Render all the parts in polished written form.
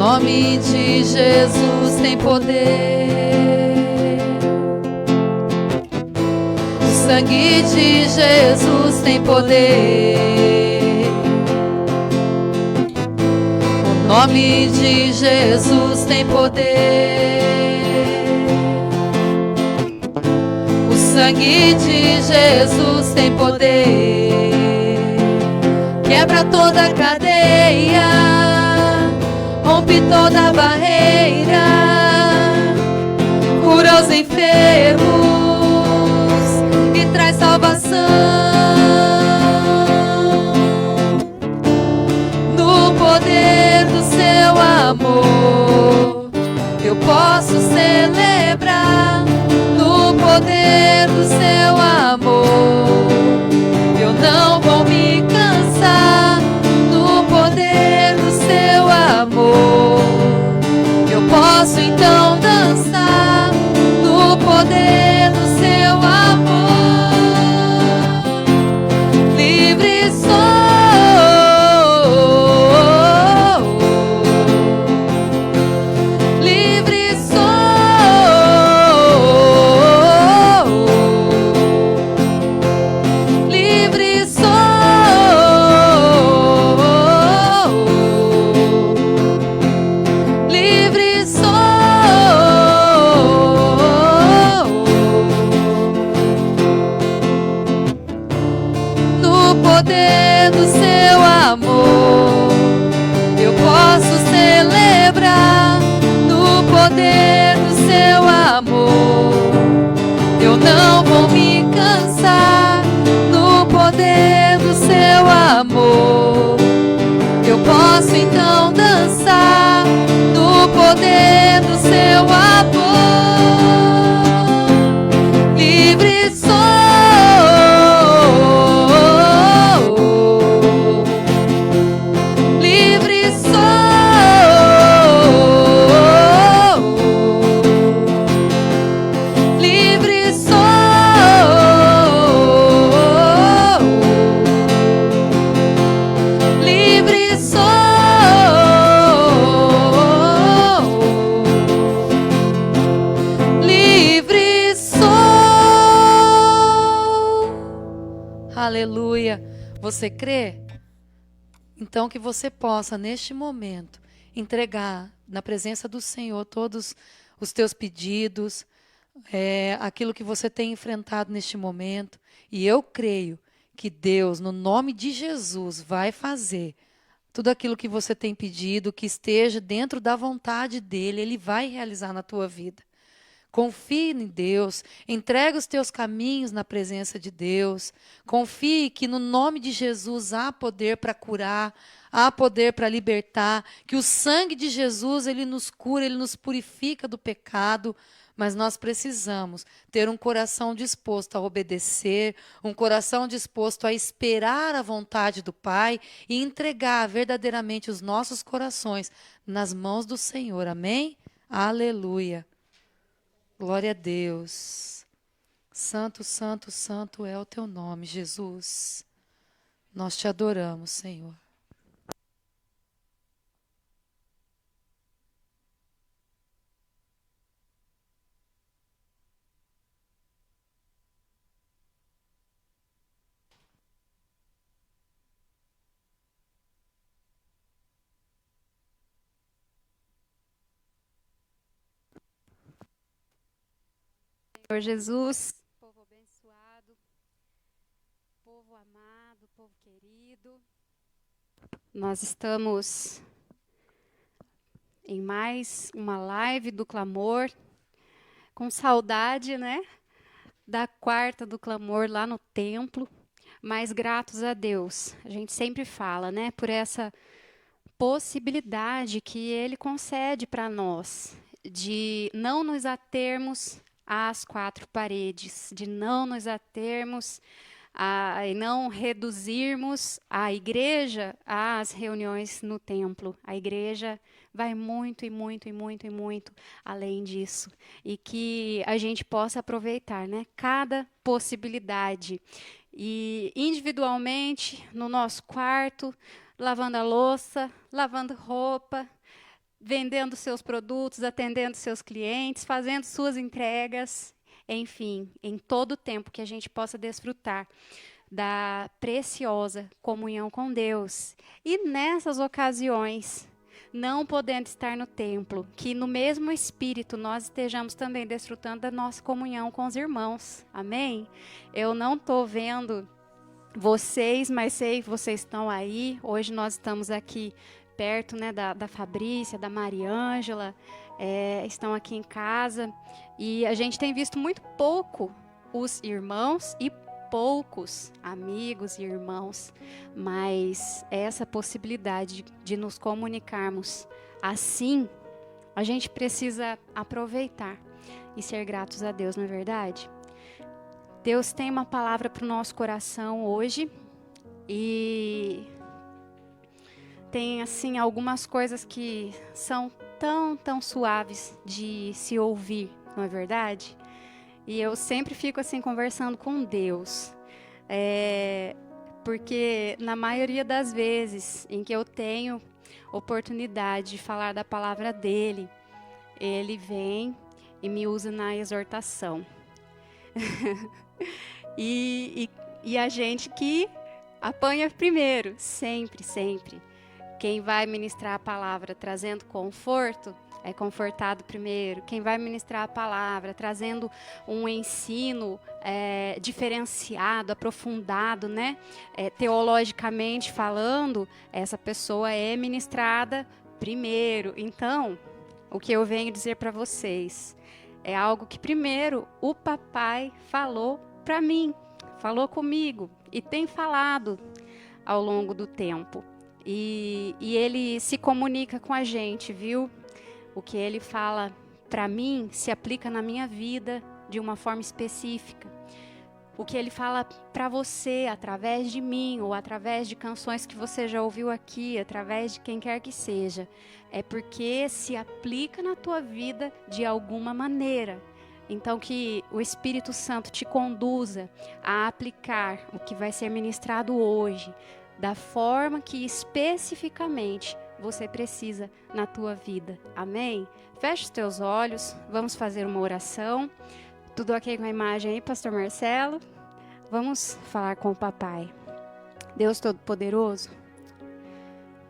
nome de Jesus tem poder. O sangue de Jesus tem poder. O nome de Jesus tem poder. O sangue de Jesus tem poder. Quebra toda cadeia, rompe toda barreira, cura os enfermos e traz salvação. No poder do seu amor, eu posso celebrar. No poder do seu amor, eu não vou me cansar. No poder do seu amor, eu posso então dançar. No poder do seu amor, livre sou. Livre sou. Livre sou. Livre sou. No poder do seu amor, eu posso celebrar. No poder do seu amor, eu não vou me cansar. No poder do seu amor, eu posso então dançar. No poder do seu amor, livre sou. Livre sou. Livre sou. Livre sou. Livre sou. Aleluia. Você crê? Então que você possa, neste momento, entregar na presença do Senhor todos os teus pedidos, aquilo que você tem enfrentado neste momento. E eu creio que Deus, no nome de Jesus, vai fazer tudo aquilo que você tem pedido, que esteja dentro da vontade dEle, Ele vai realizar na tua vida. Confie em Deus, entrega os teus caminhos na presença de Deus. Confie que no nome de Jesus há poder para curar, há poder para libertar, que o sangue de Jesus, Ele nos cura, Ele nos purifica do pecado. Mas nós precisamos ter um coração disposto a obedecer, um coração disposto a esperar a vontade do Pai e entregar verdadeiramente os nossos corações nas mãos do Senhor. Amém? Aleluia. Glória a Deus. Santo, santo, santo é o teu nome, Jesus. Nós te adoramos, Senhor. Senhor Jesus, povo abençoado, povo amado, povo querido, nós estamos em mais uma live do clamor, com saudade, né, da quarta do clamor lá no templo, mas gratos a Deus. A gente sempre fala, né, por essa possibilidade que Ele concede para nós, de não nos atermos às quatro paredes, de não nos atermos e não reduzirmos a igreja às reuniões no templo. A igreja vai muito e muito e muito e muito além disso. E que a gente possa aproveitar, né, cada possibilidade. E individualmente, no nosso quarto, lavando a louça, lavando roupa, vendendo seus produtos, atendendo seus clientes, fazendo suas entregas, enfim, em todo o tempo que a gente possa desfrutar da preciosa comunhão com Deus. E nessas ocasiões, não podendo estar no templo, que no mesmo espírito nós estejamos também desfrutando da nossa comunhão com os irmãos. Amém? Eu não estou vendo vocês, mas sei que vocês estão aí. Hoje nós estamos aqui perto, né, da Fabrícia, da Mariângela, estão aqui em casa. E a gente tem visto muito pouco os irmãos e poucos amigos e irmãos, mas essa possibilidade de nos comunicarmos assim, a gente precisa aproveitar e ser gratos a Deus, não é verdade? Deus tem uma palavra para o nosso coração hoje e tem assim algumas coisas que são tão suaves de se ouvir, não é verdade? E eu sempre fico assim conversando com Deus, porque na maioria das vezes em que eu tenho oportunidade de falar da palavra dele, ele vem e me usa na exortação. e a gente que apanha primeiro, sempre. Quem vai ministrar a palavra trazendo conforto é confortado primeiro. Quem vai ministrar a palavra trazendo um ensino diferenciado, aprofundado, né? Teologicamente falando, essa pessoa é ministrada primeiro. Então, o que eu venho dizer para vocês é algo que primeiro o papai falou para mim, falou comigo e tem falado ao longo do tempo. E ele se comunica com a gente, viu? O que ele fala para mim se aplica na minha vida de uma forma específica. O que ele fala para você através de mim ou através de canções que você já ouviu aqui, através de quem quer que seja, é porque se aplica na tua vida de alguma maneira. Então que o Espírito Santo te conduza a aplicar o que vai ser ministrado hoje, da forma que especificamente você precisa na tua vida. Amém? Feche os teus olhos, vamos fazer uma oração. Tudo ok com a imagem aí, Pastor Marcelo? Vamos falar com o papai. Deus Todo-Poderoso,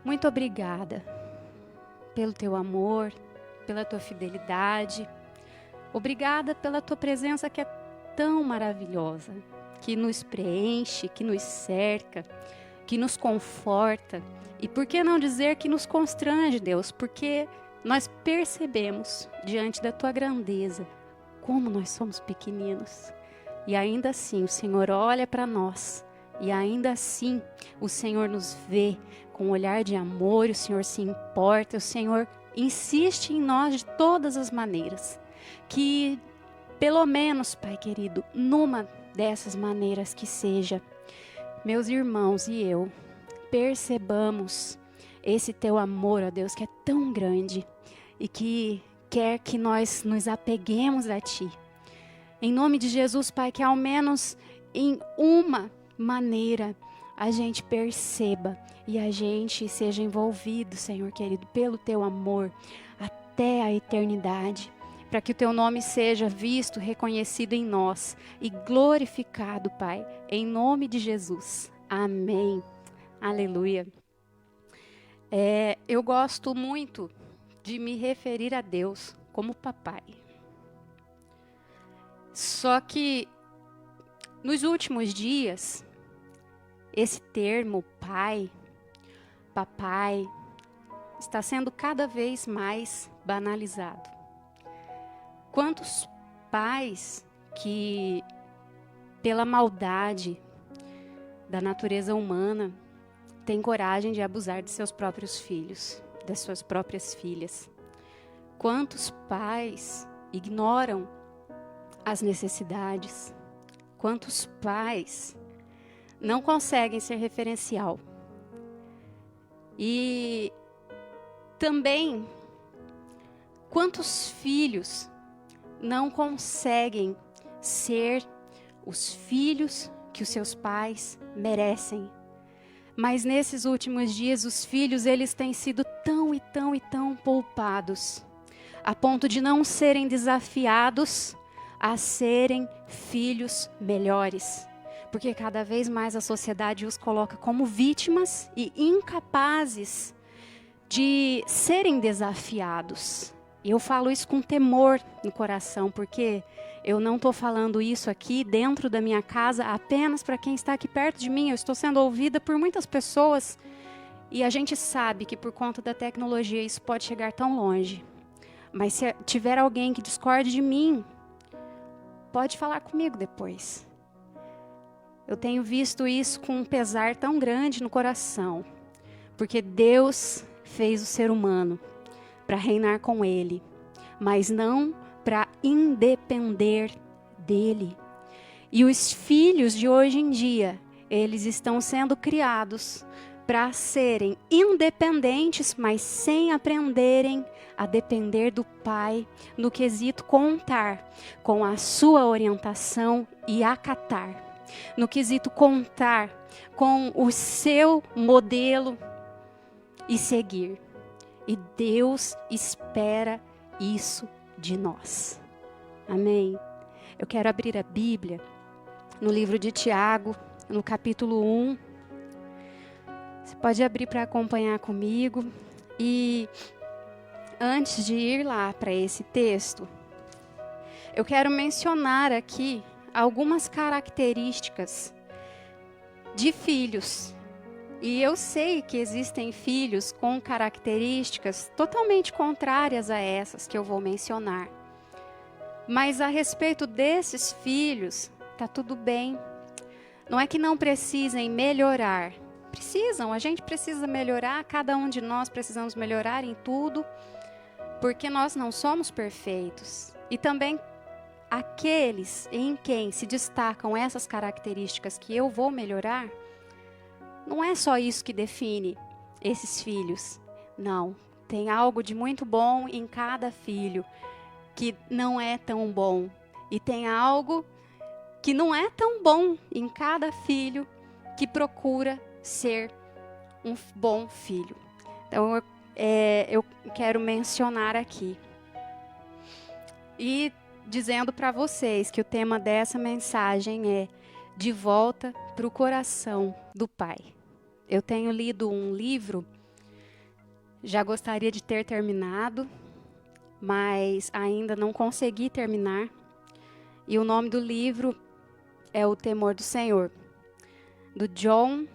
muito obrigada pelo teu amor, pela tua fidelidade. Obrigada pela tua presença que é tão maravilhosa, que nos preenche, que nos cerca, que nos conforta. E por que não dizer que nos constrange, Deus? Porque nós percebemos, diante da tua grandeza, como nós somos pequeninos. E ainda assim o Senhor olha para nós. E ainda assim o Senhor nos vê com um olhar de amor. O Senhor se importa. O Senhor insiste em nós de todas as maneiras. Que pelo menos, Pai querido, numa dessas maneiras que seja, meus irmãos e eu percebamos esse teu amor, ó Deus, que é tão grande e que quer que nós nos apeguemos a Ti. Em nome de Jesus, Pai, que ao menos em uma maneira a gente perceba e a gente seja envolvido, Senhor querido, pelo Teu amor até a eternidade, para que o Teu nome seja visto, reconhecido em nós e glorificado, Pai, em nome de Jesus. Amém. Aleluia. Eu gosto muito de me referir a Deus como papai. Só que nos últimos dias, esse termo pai, papai, está sendo cada vez mais banalizado. Quantos pais que, pela maldade da natureza humana, têm coragem de abusar de seus próprios filhos, das suas próprias filhas? Quantos pais ignoram as necessidades? Quantos pais não conseguem ser referencial? E também, quantos filhos não conseguem ser os filhos que os seus pais merecem, Mas nesses últimos dias, os filhos, eles têm sido tão e tão poupados, a ponto de não serem desafiados a serem filhos melhores. Porque cada vez mais a sociedade os coloca como vítimas e incapazes de serem desafiados. E eu falo isso com temor no coração, porque eu não estou falando isso aqui dentro da minha casa apenas para quem está aqui perto de mim. Eu estou sendo ouvida por muitas pessoas e a gente sabe que por conta da tecnologia isso pode chegar tão longe. Mas se tiver alguém que discorde de mim, pode falar comigo depois. Eu tenho visto isso com um pesar tão grande no coração, porque Deus fez o ser humano para reinar com Ele, mas não para independer dele. E os filhos de hoje em dia, eles estão sendo criados para serem independentes, mas sem aprenderem a depender do Pai, no quesito contar com a sua orientação e acatar. No quesito contar com o seu modelo e seguir. E Deus espera isso de nós. Amém? Eu quero abrir a Bíblia no livro de Tiago, no capítulo 1. Você pode abrir para acompanhar comigo. E antes de ir lá para esse texto, eu quero mencionar aqui algumas características de filhos. E eu sei que existem filhos com características totalmente contrárias a essas que eu vou mencionar. Mas a respeito desses filhos, tá tudo bem. Não é que não precisem melhorar. Precisam, a gente precisa melhorar, cada um de nós precisamos melhorar em tudo, porque nós não somos perfeitos. E também aqueles em quem se destacam essas características que eu vou melhorar, não é só isso que define esses filhos. Não, tem algo de muito bom em cada filho que não é tão bom. E tem algo que não é tão bom em cada filho que procura ser um bom filho. Então, eu quero mencionar aqui. E dizendo para vocês que o tema dessa mensagem é De Volta para o Coração do Pai. Eu tenho lido um livro, já gostaria de ter terminado, mas ainda não consegui terminar. E o nome do livro é O Temor do Senhor, do John,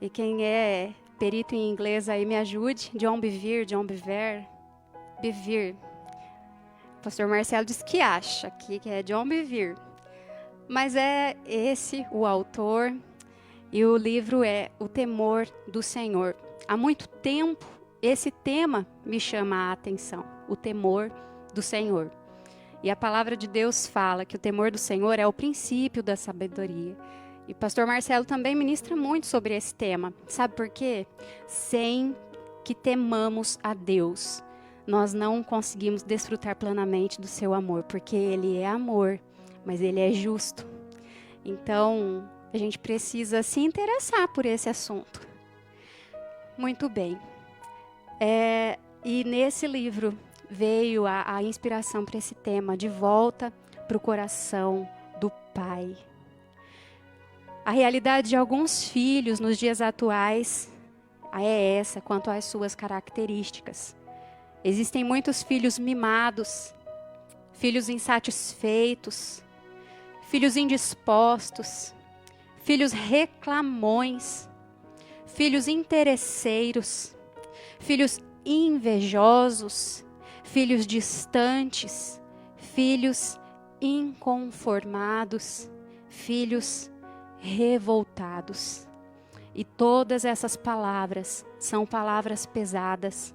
e quem é perito em inglês aí me ajude, John Bevere. O pastor Marcelo disse que acha que é John Bevere. Mas é esse o autor, e o livro é O Temor do Senhor. Há muito tempo, esse tema me chama a atenção, o temor do Senhor. E a palavra de Deus fala que o temor do Senhor é o princípio da sabedoria. E o pastor Marcelo também ministra muito sobre esse tema. Sabe por quê? Sem que temamos a Deus, nós não conseguimos desfrutar plenamente do seu amor, porque Ele é amor, mas Ele é justo. Então, a gente precisa se interessar por esse assunto. Muito bem. E nesse livro veio a inspiração para esse tema, de volta para o coração do Pai. A realidade de alguns filhos nos dias atuais é essa, quanto às suas características. Existem muitos filhos mimados, filhos insatisfeitos, filhos indispostos, filhos reclamões, filhos interesseiros, filhos invejosos, filhos distantes, filhos inconformados, filhos revoltados. E todas essas palavras são palavras pesadas.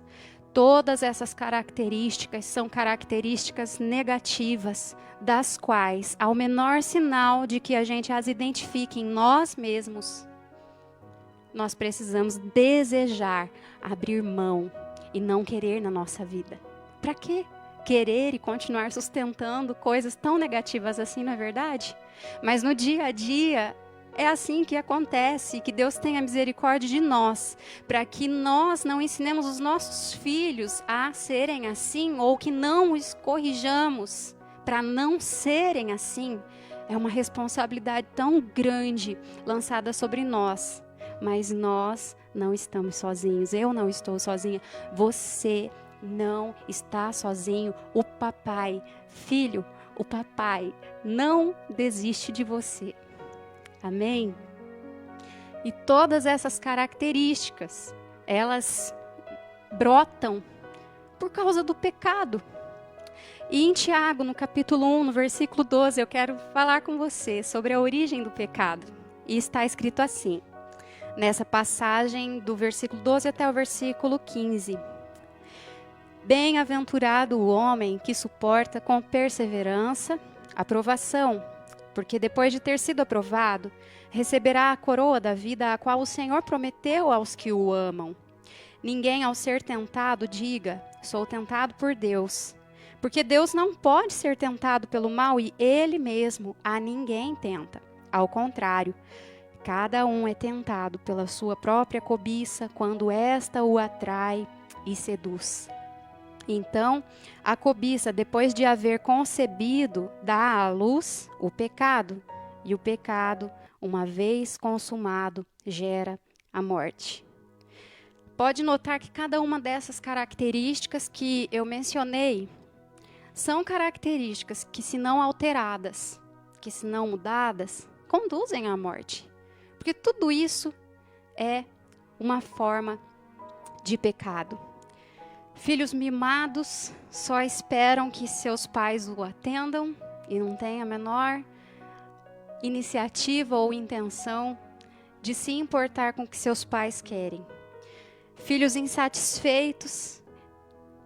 Todas essas características são características negativas, das quais, ao menor sinal de que a gente as identifique em nós mesmos, nós precisamos desejar abrir mão e não querer na nossa vida. Para quê? Querer e continuar sustentando coisas tão negativas assim, não é verdade? Mas no dia a dia, é assim que acontece, que Deus tenha misericórdia de nós, para que nós não ensinemos os nossos filhos a serem assim, ou que não os corrijamos para não serem assim. É uma responsabilidade tão grande lançada sobre nós, mas nós não estamos sozinhos, eu não estou sozinha, você não está sozinho, o papai, filho, o papai não desiste de você. Amém? E todas essas características, elas brotam por causa do pecado. E em Tiago, no capítulo 1, no versículo 12, eu quero falar com você sobre a origem do pecado. E está escrito assim, nessa passagem do versículo 12 até o versículo 15. Bem-aventurado o homem que suporta com perseverança a provação, porque depois de ter sido aprovado, receberá a coroa da vida a qual o Senhor prometeu aos que o amam. Ninguém, ao ser tentado, diga, sou tentado por Deus. Porque Deus não pode ser tentado pelo mal e Ele mesmo a ninguém tenta. Ao contrário, cada um é tentado pela sua própria cobiça quando esta o atrai e seduz. Então, a cobiça, depois de haver concebido, dá à luz o pecado. E o pecado, uma vez consumado, gera a morte. Pode notar que cada uma dessas características que eu mencionei são características que, se não alteradas, que se não mudadas, conduzem à morte. Porque tudo isso é uma forma de pecado. Filhos mimados só esperam que seus pais o atendam e não têm a menor iniciativa ou intenção de se importar com o que seus pais querem. Filhos insatisfeitos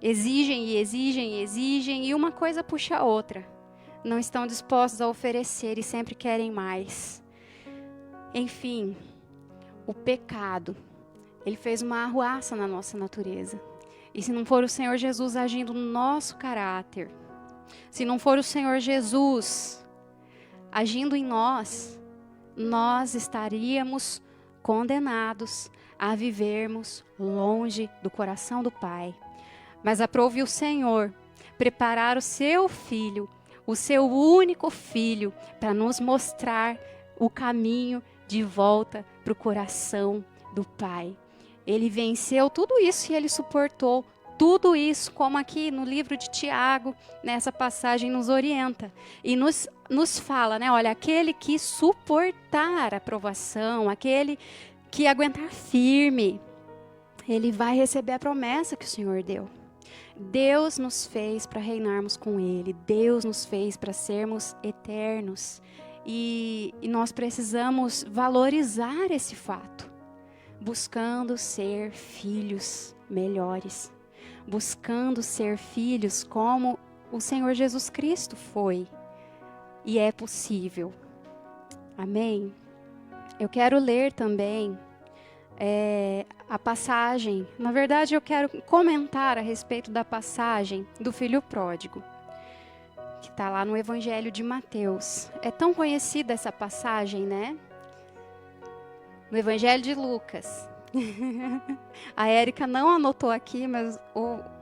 exigem e exigem e exigem e uma coisa puxa a outra. Não estão dispostos a oferecer e sempre querem mais. Enfim, o pecado, ele fez uma arruaça na nossa natureza. E se não for o Senhor Jesus agindo no nosso caráter, se não for o Senhor Jesus agindo em nós, nós estaríamos condenados a vivermos longe do coração do Pai. Mas aprove o Senhor preparar o seu Filho, o seu único Filho, para nos mostrar o caminho de volta para o coração do Pai. Ele venceu tudo isso e ele suportou tudo isso, como aqui no livro de Tiago, nessa passagem nos orienta. E nos fala, né? Olha, aquele que suportar a provação, aquele que aguentar firme, ele vai receber a promessa que o Senhor deu. Deus nos fez para reinarmos com Ele. Deus nos fez para sermos eternos. E nós precisamos valorizar esse fato, buscando ser filhos melhores, buscando ser filhos como o Senhor Jesus Cristo foi. E é possível. Amém? Eu quero ler também a passagem. Na verdade, eu quero comentar a respeito da passagem do filho pródigo, que está lá no Evangelho de Mateus. É tão conhecida essa passagem, né? No Evangelho de Lucas. A Érica não anotou aqui, mas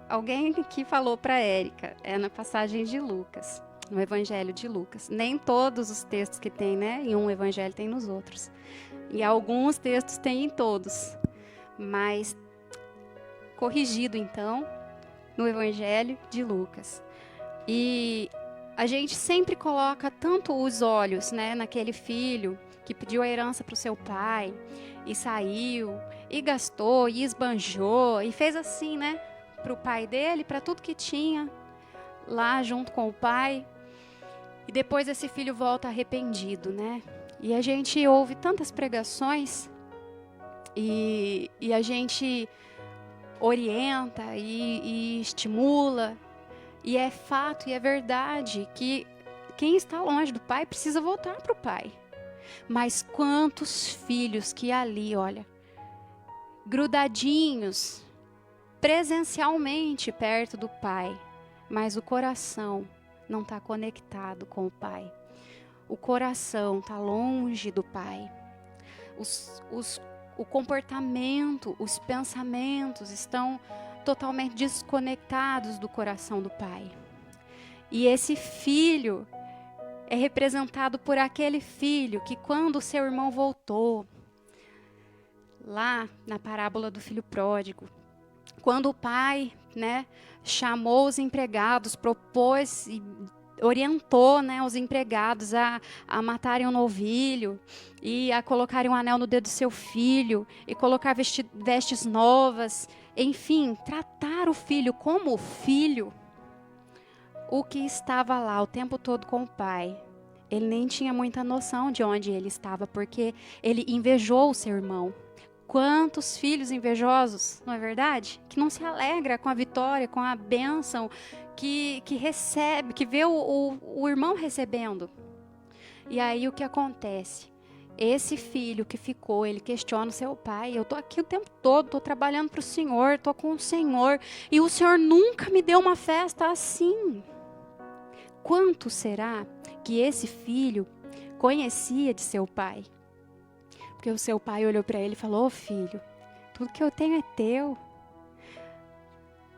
alguém aqui falou para a Érica. É na passagem de Lucas, no Evangelho de Lucas. Nem todos os textos que tem, né, em um evangelho tem nos outros. E alguns textos tem em todos. Mas corrigido, então, no Evangelho de Lucas. E a gente sempre coloca tanto os olhos, né, naquele filho que pediu a herança para o seu pai e saiu, e gastou, e esbanjou, e fez assim, né, para o pai dele, para tudo que tinha lá junto com o pai. E depois esse filho volta arrependido, né? E a gente ouve tantas pregações e a gente orienta e estimula. E é fato e é verdade que quem está longe do pai precisa voltar para o pai. Mas quantos filhos que ali, olha, grudadinhos presencialmente perto do pai, mas o coração não está conectado com o pai. O coração está longe do pai. o comportamento, os pensamentos estão totalmente desconectados do coração do pai. E esse filho é representado por aquele filho que, quando o seu irmão voltou, lá na parábola do filho pródigo, quando o pai, chamou os empregados, propôs e orientou, os empregados a matarem um novilho e a colocarem um anel no dedo do seu filho e colocar vestes novas, enfim, tratar o filho como filho. O que estava lá o tempo todo com o pai, ele nem tinha muita noção de onde ele estava, porque ele invejou o seu irmão. Quantos filhos invejosos, não é verdade? Que não se alegra com a vitória, com a bênção que recebe, que vê o irmão recebendo. E aí o que acontece? Esse filho que ficou, ele questiona o seu pai: eu estou aqui o tempo todo, estou trabalhando para o Senhor, estou com o Senhor, e o Senhor nunca me deu uma festa assim. Quanto será que esse filho conhecia de seu pai? Porque o seu pai olhou para ele e falou: ô filho, tudo que eu tenho é teu.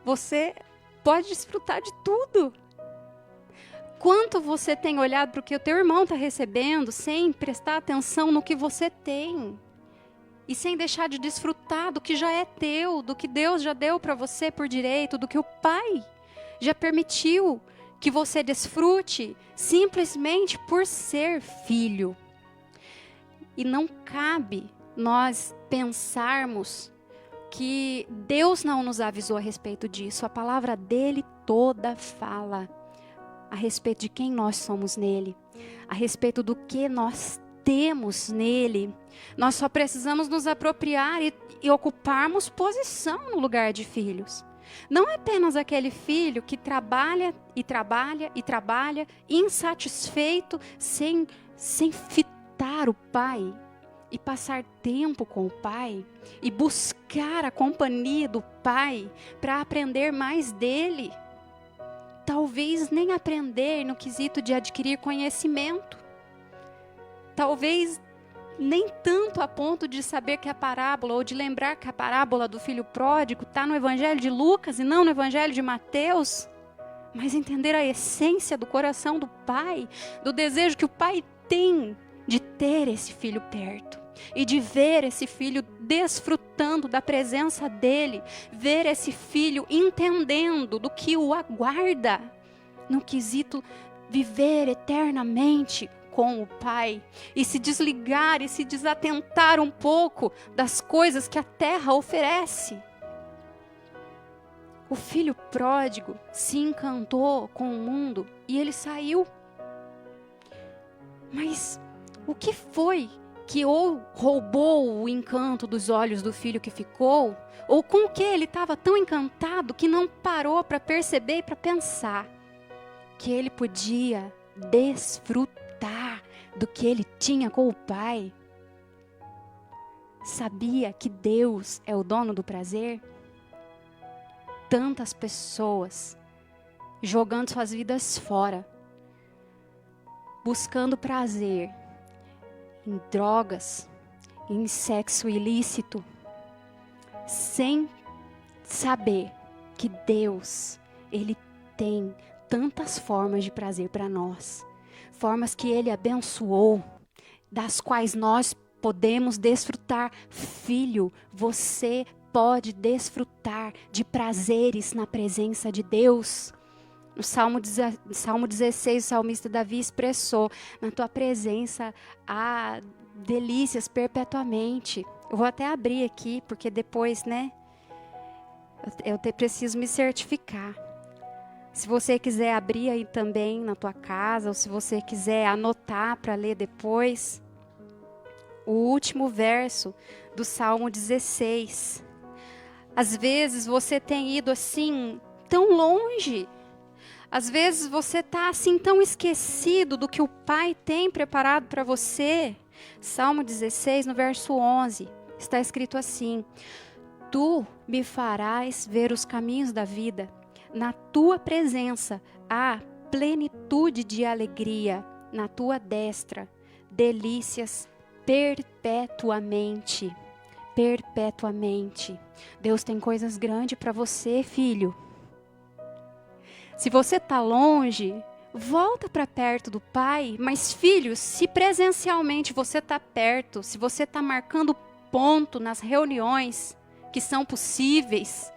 Você pode desfrutar de tudo. Quanto você tem olhado para o que o teu irmão está recebendo, sem prestar atenção no que você tem. E sem deixar de desfrutar do que já é teu, do que Deus já deu para você por direito, do que o pai já permitiu que você desfrute, simplesmente por ser filho. E não cabe nós pensarmos que Deus não nos avisou a respeito disso. A palavra dele toda fala a respeito de quem nós somos nele, a respeito do que nós temos nele. Nós só precisamos nos apropriar e ocuparmos posição no lugar de filhos. Não é apenas aquele filho que trabalha e trabalha e trabalha, insatisfeito, sem fitar o pai e passar tempo com o pai e buscar a companhia do pai para aprender mais dele. Talvez nem aprender no quesito de adquirir conhecimento. Talvez nem tanto a ponto de saber que a parábola, ou de lembrar que a parábola do filho pródigo está no Evangelho de Lucas e não no Evangelho de Mateus, mas entender a essência do coração do pai, do desejo que o pai tem de ter esse filho perto e de ver esse filho desfrutando da presença dele, ver esse filho entendendo do que o aguarda no quesito viver eternamente com o pai e se desligar e se desatentar um pouco das coisas que a terra oferece. O filho pródigo se encantou com o mundo e ele saiu. Mas o que foi que ou roubou o encanto dos olhos do filho que ficou, ou com o que ele estava tão encantado que não parou para perceber e para pensar que ele podia desfrutar do que ele tinha com o pai? Sabia que Deus é o dono do prazer? Tantas pessoas jogando suas vidas fora, buscando prazer em drogas, em sexo ilícito, sem saber que Deus, Ele tem tantas formas de prazer para nós, formas que Ele abençoou, das quais nós podemos desfrutar. Filho, você pode desfrutar de prazeres na presença de Deus. No Salmo 16, o salmista Davi expressou: na tua presença há delícias perpetuamente. Eu vou até abrir aqui, porque depois, eu preciso me certificar. Se você quiser abrir aí também na tua casa, ou se você quiser anotar para ler depois, o último verso do Salmo 16. Às vezes você tem ido assim, tão longe. Às vezes você está assim tão esquecido do que o Pai tem preparado para você. Salmo 16, no verso 11, está escrito assim: tu me farás ver os caminhos da vida. Na tua presença há plenitude de alegria. Na tua destra, delícias perpetuamente. Perpetuamente. Deus tem coisas grandes para você, filho. Se você está longe, volta para perto do Pai. Mas, filho, se presencialmente você está perto, se você está marcando ponto nas reuniões que são possíveis,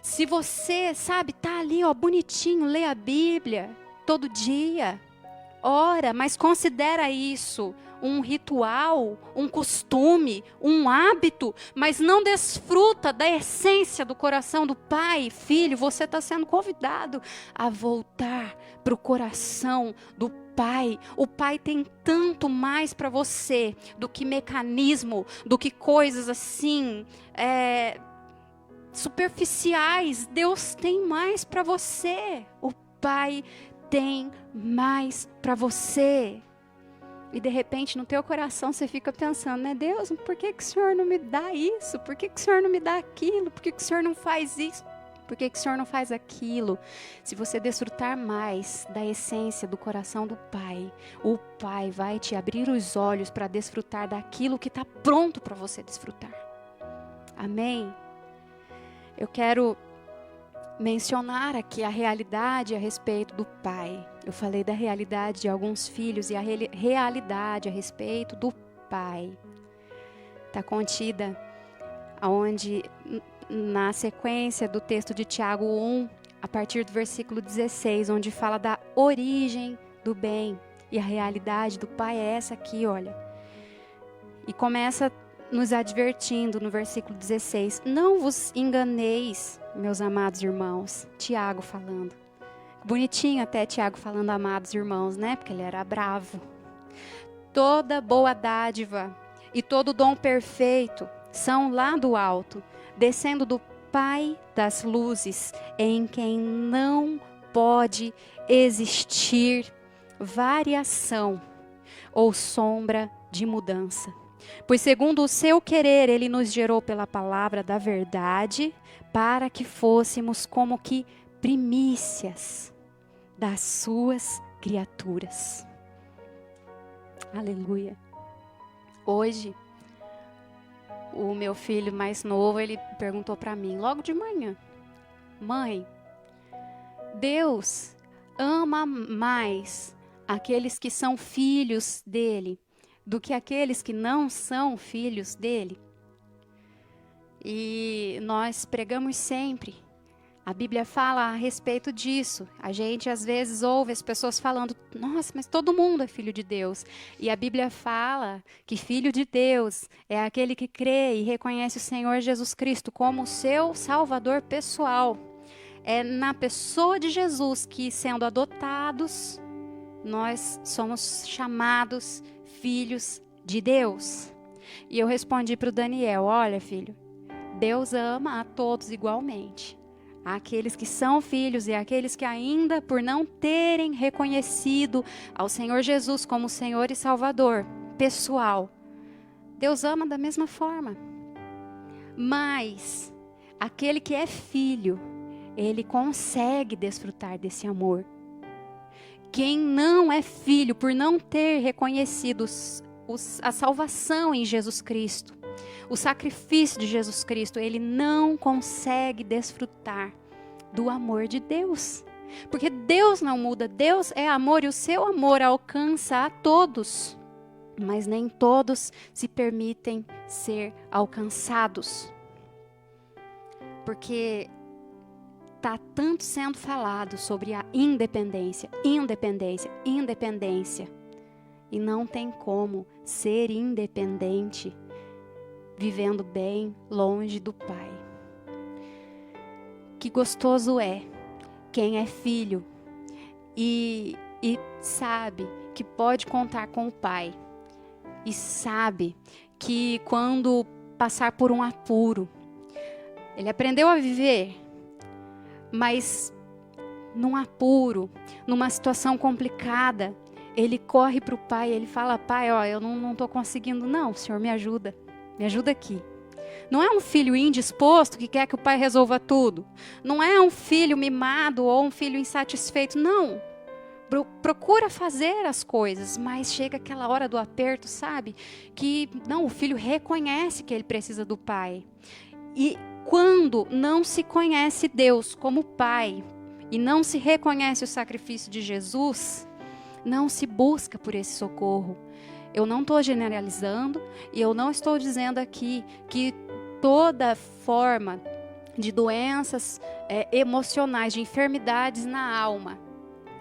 se você, sabe, tá ali, ó, bonitinho, lê a Bíblia todo dia, ora, mas considera isso um ritual, um costume, um hábito, mas não desfruta da essência do coração do Pai. Filho, você está sendo convidado a voltar para o coração do Pai. O Pai tem tanto mais para você do que mecanismo, do que coisas assim, superficiais. Deus tem mais para você. O Pai tem mais para você. E de repente no teu coração você fica pensando, né, Deus, por que o Senhor não me dá isso? Por que o Senhor não me dá aquilo? Por que o Senhor não faz isso? Por que o Senhor não faz aquilo? Se você desfrutar mais da essência do coração do Pai, o Pai vai te abrir os olhos para desfrutar daquilo que está pronto para você desfrutar. Amém? Eu quero mencionar aqui a realidade a respeito do Pai. Eu falei da realidade de alguns filhos e a realidade a respeito do Pai está contida onde, na sequência do texto de Tiago 1, a partir do versículo 16, onde fala da origem do bem. E a realidade do Pai é essa aqui, olha. E começa nos advertindo no versículo 16. Não vos enganeis, meus amados irmãos. Tiago falando. Bonitinho até Tiago falando amados irmãos, né? Porque ele era bravo. Toda boa dádiva e todo dom perfeito são lá do alto, descendo do Pai das luzes, em quem não pode existir variação ou sombra de mudança. Pois segundo o seu querer, ele nos gerou pela palavra da verdade, para que fôssemos como que primícias das suas criaturas. Aleluia. Hoje, o meu filho mais novo, ele perguntou para mim, logo de manhã, mãe, Deus ama mais aqueles que são filhos dele do que aqueles que não são filhos dele? E nós pregamos sempre. A Bíblia fala a respeito disso. A gente às vezes ouve as pessoas falando, nossa, mas todo mundo é filho de Deus. E a Bíblia fala que filho de Deus é aquele que crê e reconhece o Senhor Jesus Cristo como seu Salvador pessoal. É na pessoa de Jesus que, sendo adotados, nós somos chamados filhos de Deus. E eu respondi para o Daniel, olha filho, Deus ama a todos igualmente. Aqueles que são filhos e aqueles que ainda, por não terem reconhecido ao Senhor Jesus como Senhor e Salvador pessoal, Deus ama da mesma forma. Mas aquele que é filho, ele consegue desfrutar desse amor. Quem não é filho, por não ter reconhecido a salvação em Jesus Cristo, o sacrifício de Jesus Cristo, ele não consegue desfrutar do amor de Deus. Porque Deus não muda, Deus é amor e o seu amor alcança a todos. Mas nem todos se permitem ser alcançados. Porque está tanto sendo falado sobre a independência, independência, independência. E não tem como ser independente vivendo bem longe do Pai. Que gostoso é quem é filho e sabe que pode contar com o Pai. E sabe que quando passar por um apuro, ele aprendeu a viver, mas num apuro, numa situação complicada, ele corre para o Pai, ele fala, Pai, ó, eu não estou conseguindo, não, Senhor, me ajuda aqui. Não é um filho indisposto que quer que o pai resolva tudo. Não é um filho mimado ou um filho insatisfeito, não. procura fazer as coisas, mas chega aquela hora do aperto, sabe? Que não, o filho reconhece que ele precisa do pai. E quando não se conhece Deus como pai e não se reconhece o sacrifício de Jesus, não se busca por esse socorro. Eu não estou generalizando e eu não estou dizendo aqui que toda forma de doenças emocionais, de enfermidades na alma,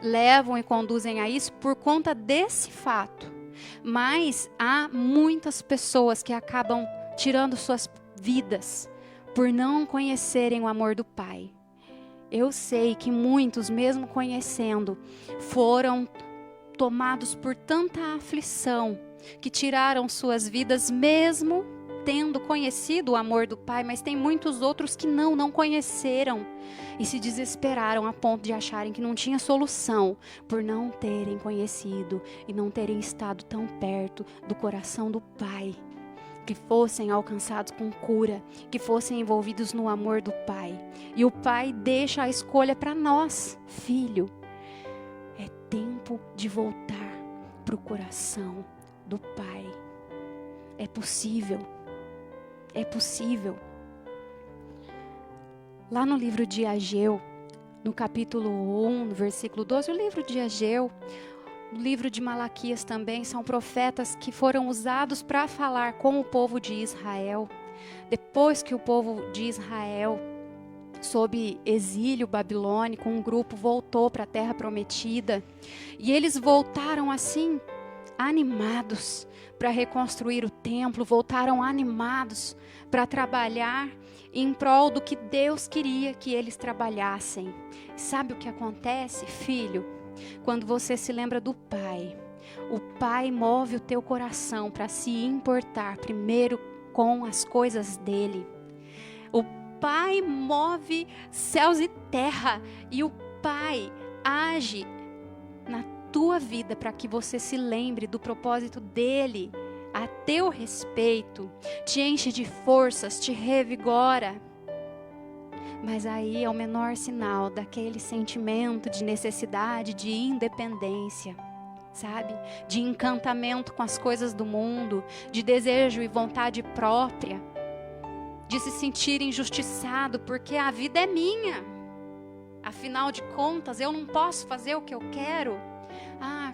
levam e conduzem a isso por conta desse fato. Mas há muitas pessoas que acabam tirando suas vidas por não conhecerem o amor do Pai. Eu sei que muitos, mesmo conhecendo, foram tomados por tanta aflição que tiraram suas vidas mesmo tendo conhecido o amor do Pai, mas tem muitos outros que não conheceram e se desesperaram a ponto de acharem que não tinha solução por não terem conhecido e não terem estado tão perto do coração do Pai, que fossem alcançados com cura, que fossem envolvidos no amor do Pai. E o Pai deixa a escolha para nós, filho. É tempo de voltar para o coração do Pai. É possível. É possível. Lá no livro de Ageu, no capítulo 1, no versículo 12, o livro de Ageu, no livro de Malaquias também, são profetas que foram usados para falar com o povo de Israel. Depois que o povo de Israel, sob exílio babilônico, um grupo voltou para a terra prometida. E eles voltaram assim, animados para reconstruir o templo, voltaram animados para trabalhar em prol do que Deus queria que eles trabalhassem. Sabe o que acontece, filho? Quando você se lembra do Pai, o Pai move o teu coração para se importar primeiro com as coisas dele. O Pai move céus e terra e o Pai age na tua vida para que você se lembre do propósito dele a teu respeito, te enche de forças, te revigora. Mas aí é o menor sinal daquele sentimento de necessidade, de independência, sabe? De encantamento com as coisas do mundo, de desejo e vontade própria, de se sentir injustiçado porque a vida é minha. Afinal de contas, eu não posso fazer o que eu quero.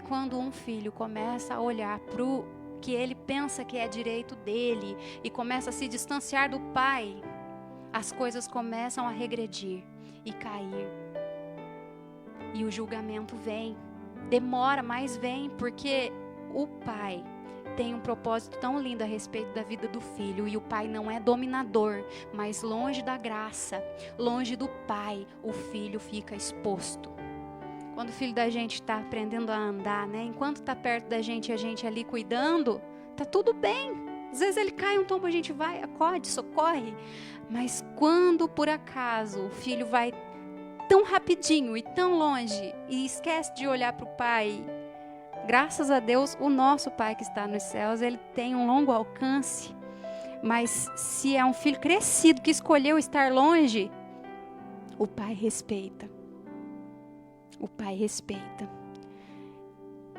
Quando um filho começa a olhar para o que ele pensa que é direito dele e começa a se distanciar do pai, as coisas começam a regredir e cair. E o julgamento vem. Demora, mas vem, porque o pai tem um propósito tão lindo a respeito da vida do filho. E o pai não é dominador, mas longe da graça, longe do pai, o filho fica exposto. Quando o filho da gente está aprendendo a andar, né? Enquanto está perto da gente e a gente ali cuidando, tá tudo bem. Às vezes ele cai um tombo, a gente vai, acorde, socorre. Mas quando por acaso o filho vai tão rapidinho e tão longe e esquece de olhar para o pai, graças a Deus, o nosso Pai que está nos céus, ele tem um longo alcance. Mas se é um filho crescido que escolheu estar longe, o pai respeita. O pai respeita.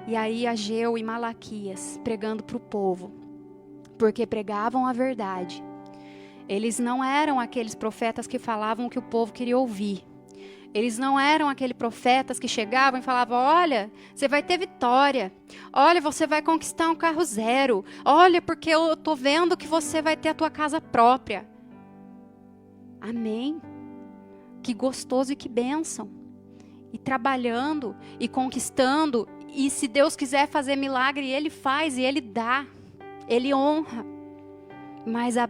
E aí Ageu e Malaquias pregando para o povo, porque pregavam a verdade. Eles não eram aqueles profetas que falavam o que o povo queria ouvir. Eles não eram aqueles profetas que chegavam e falavam: olha, você vai ter vitória. Olha, você vai conquistar um carro zero. Olha, porque eu estou vendo que você vai ter a tua casa própria. Amém. Que gostoso e que bênção. E trabalhando e conquistando. E se Deus quiser fazer milagre, Ele faz e Ele dá. Ele honra. Mas a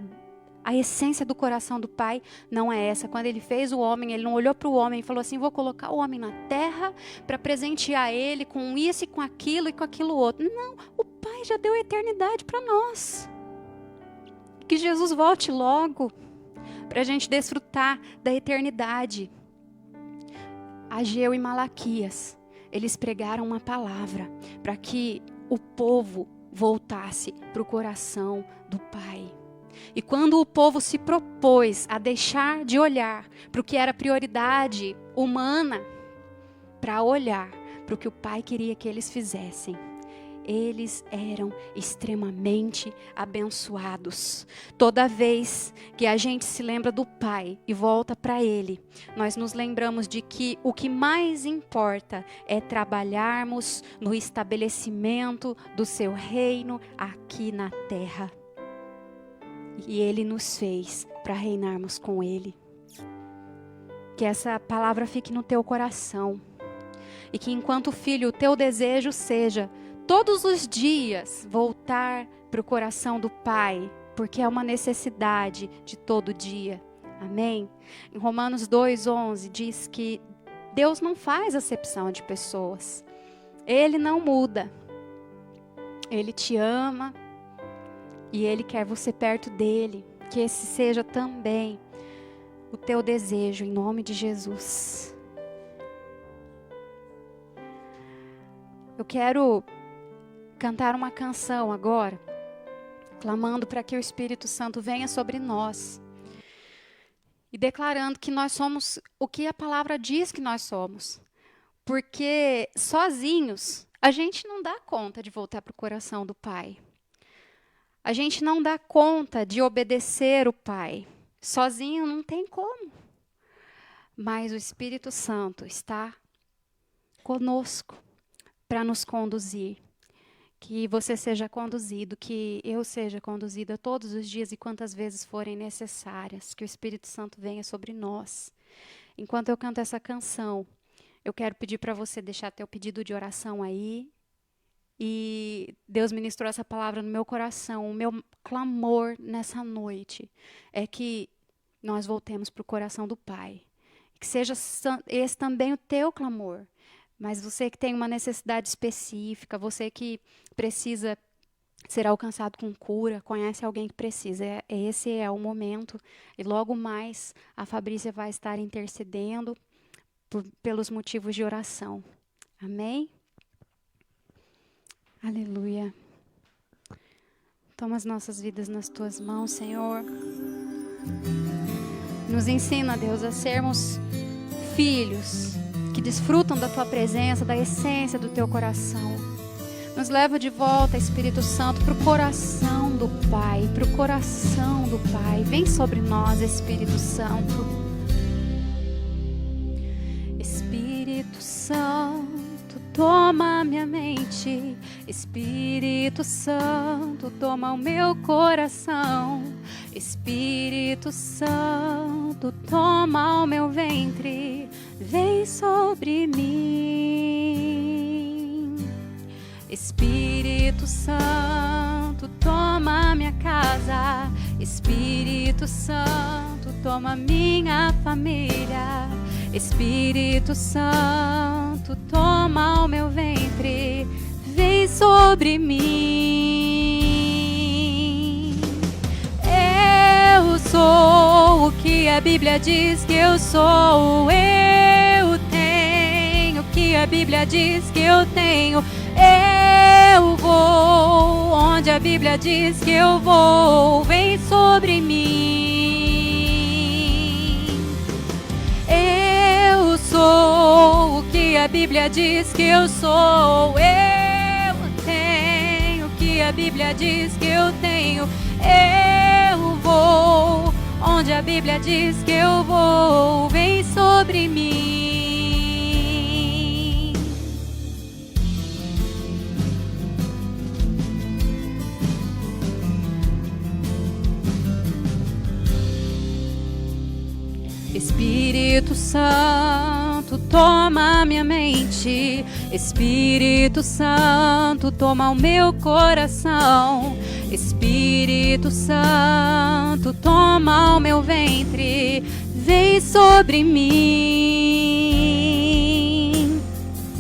essência do coração do Pai não é essa. Quando Ele fez o homem, Ele não olhou para o homem e falou assim: vou colocar o homem na terra para presentear ele com isso e com aquilo outro. Não, o Pai já deu a eternidade para nós. Que Jesus volte logo para a gente desfrutar da eternidade. Ageu e Malaquias, eles pregaram uma palavra para que o povo voltasse para o coração do Pai. E quando o povo se propôs a deixar de olhar para o que era prioridade humana, para olhar para para o que o Pai queria que eles fizessem. Eles eram extremamente abençoados. Toda vez que a gente se lembra do Pai e volta para Ele, nós nos lembramos de que o que mais importa é trabalharmos no estabelecimento do Seu reino aqui na terra. E Ele nos fez para reinarmos com Ele. Que essa palavra fique no teu coração. E que enquanto filho, o teu desejo seja todos os dias voltar para o coração do Pai, porque é uma necessidade de todo dia. Amém? Em Romanos 2:11 diz que Deus não faz acepção de pessoas. Ele não muda. Ele te ama e Ele quer você perto dele. Que esse seja também o teu desejo, em nome de Jesus. Eu quero cantar uma canção agora, clamando para que o Espírito Santo venha sobre nós e declarando que nós somos o que a palavra diz que nós somos, porque sozinhos a gente não dá conta de voltar para o coração do Pai, a gente não dá conta de obedecer o Pai, sozinho não tem como, mas o Espírito Santo está conosco para nos conduzir. Que você seja conduzido, que eu seja conduzida todos os dias e quantas vezes forem necessárias. Que o Espírito Santo venha sobre nós. Enquanto eu canto essa canção, eu quero pedir para você deixar teu pedido de oração aí. E Deus ministrou essa palavra no meu coração. O meu clamor nessa noite é que nós voltemos para o coração do Pai. Que seja esse também o teu clamor. Mas você que tem uma necessidade específica, você que precisa ser alcançado com cura, conhece alguém que precisa, esse é o momento. E logo mais a Fabrícia vai estar intercedendo pelos motivos de oração. Amém? Aleluia. Toma as nossas vidas nas tuas mãos, Senhor. Nos ensina, Deus, a sermos filhos que desfrutam da tua presença, da essência do teu coração. Nos leva de volta, Espírito Santo, para o coração do Pai, para o coração do Pai. Vem sobre nós, Espírito Santo. Espírito Santo, toma minha mente. Espírito Santo, toma o meu coração. Espírito Santo, toma o meu ventre. Vem sobre mim. Espírito Santo, toma minha casa. Espírito Santo, toma minha família. Espírito Santo, toma o meu ventre. Vem sobre mim. Eu sou o que a Bíblia diz que eu sou. Eu tenho o que a Bíblia diz que eu tenho. Eu vou onde a Bíblia diz que eu vou. Vem sobre mim. Eu sou o que a Bíblia diz que eu sou. Eu tenho o que a Bíblia diz que eu tenho. Eu vou onde a Bíblia diz que eu vou. Vem sobre mim. Espírito Santo, toma minha mente. Espírito Santo, toma o meu coração. Espírito Santo, toma o meu ventre. Vem sobre mim.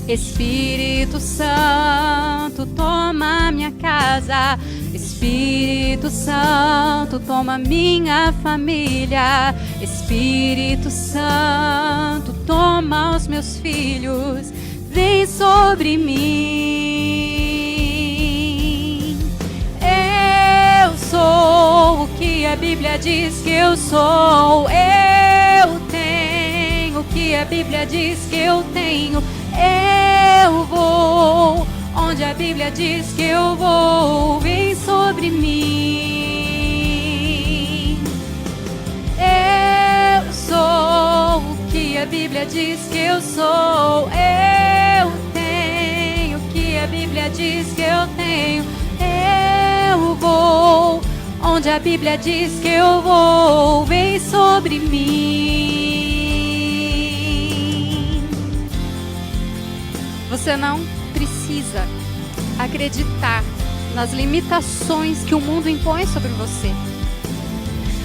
Espírito Santo, toma minha casa. Espírito Santo, toma minha família. Espírito Santo, toma os meus filhos. Vem sobre mim. Eu sou o que a Bíblia diz que eu sou. Eu tenho o que a Bíblia diz que eu tenho. Eu vou onde a Bíblia diz que eu vou. Vem sobre mim. Eu sou o que a Bíblia diz que eu sou. Eu tenho o que a Bíblia diz que eu tenho. Eu vou onde a Bíblia diz que eu vou. Vem sobre mim. Você não precisa acreditar nas limitações que o mundo impõe sobre você.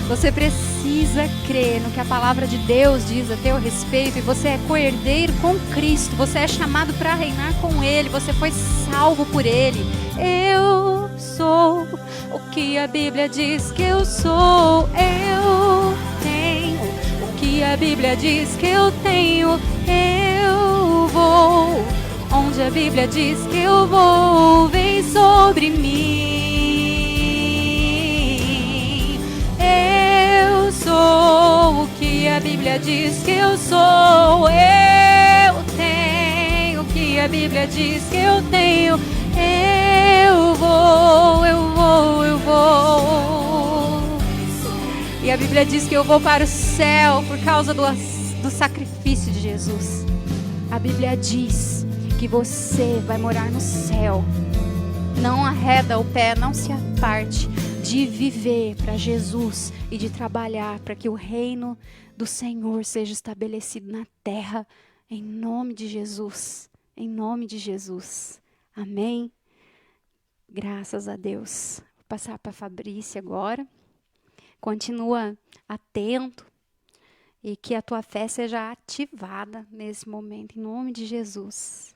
Você precisa crer no que a palavra de Deus diz a teu respeito, e você é co-herdeiro com Cristo. Você é chamado para reinar com Ele. Você foi salvo por Ele. Eu sou o que a Bíblia diz que eu sou. Eu tenho o que a Bíblia diz que eu tenho. Eu vou onde a Bíblia diz que eu vou. Vem sobre mim. Eu sou o que a Bíblia diz que eu sou. Eu tenho o que a Bíblia diz que eu tenho. Eu vou, eu vou, eu vou. E a Bíblia diz que eu vou para o céu por causa do sacrifício de Jesus. A Bíblia diz que você vai morar no céu. Não arreda o pé, não se aparte de viver para Jesus e de trabalhar para que o reino do Senhor seja estabelecido na terra, em nome de Jesus, em nome de Jesus. Amém? Graças a Deus. Vou passar para a Fabrícia agora. Continua atento e que a tua fé seja ativada nesse momento, em nome de Jesus.